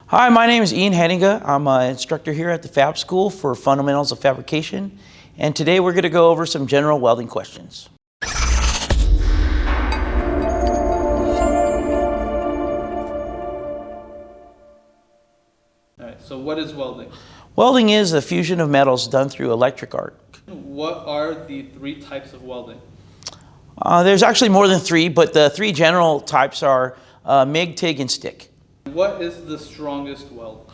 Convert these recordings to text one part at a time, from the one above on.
Hi, my name is Hettinga. I'm an instructor here at the Fab School for Fundamentals of Fabrication, and today we're going to go over some general welding questions. All right, so what is welding? Welding is a fusion of metals done through electric arc. What are the three types of welding? There's actually more than three, but the three general types are MIG, TIG, and stick. What is the strongest weld?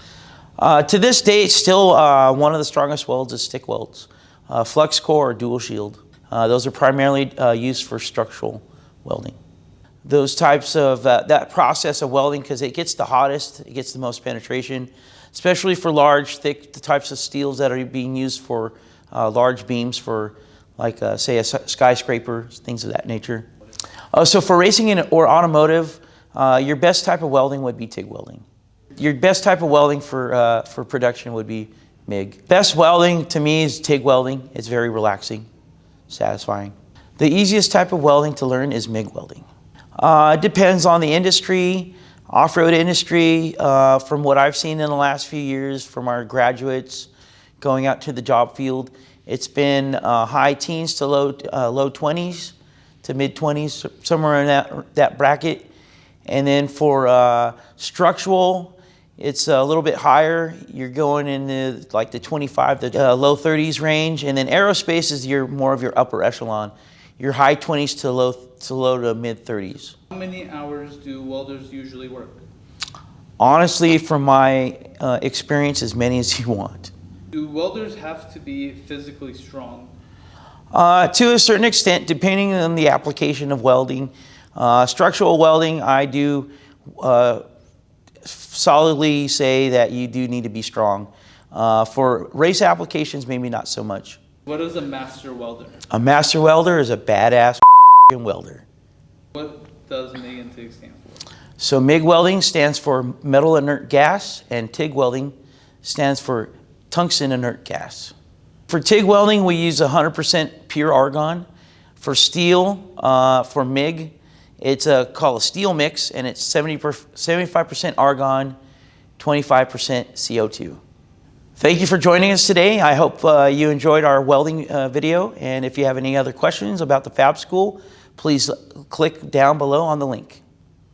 To this day, still one of the strongest welds is stick welds. Flux core or dual shield. Those are primarily used for structural welding. Those types of, that process of welding, because it gets the hottest, it gets the most penetration, especially for large, thick, the types of steels that are being used for large beams for, like, say, a skyscraper, things of that nature. So for racing or automotive, your best type of welding would be TIG welding. Your best type of welding for production would be MIG. Best welding to me is TIG welding. It's very relaxing, satisfying. The easiest type of welding to learn is MIG welding. It depends on the industry, off-road industry. From what I've seen in the last few years from our graduates going out to the job field, it's been high teens to low 20s to mid 20s, somewhere in that bracket. And then for structural, it's a little bit higher. You're going in the, like the 25 to low 30s range. And then aerospace is more of your upper echelon. Your high 20s to low to mid 30s. How many hours do welders usually work? Honestly, from my experience, as many as you want. Do welders have to be physically strong? To a certain extent, depending on the application of welding. Structural welding, I do solidly say that you do need to be strong. For race applications, maybe not so much. What is a master welder? A master welder is a badass welder. What does MIG and TIG stand for? So MIG welding stands for metal inert gas, and TIG welding stands for tungsten inert gas. For TIG welding, we use 100% pure argon. For steel, for MIG, it's called a steel mix, and it's 75% argon, 25% CO2. Thank you for joining us today. I hope you enjoyed our welding video, and if you have any other questions about the Fab School, please click down below on the link.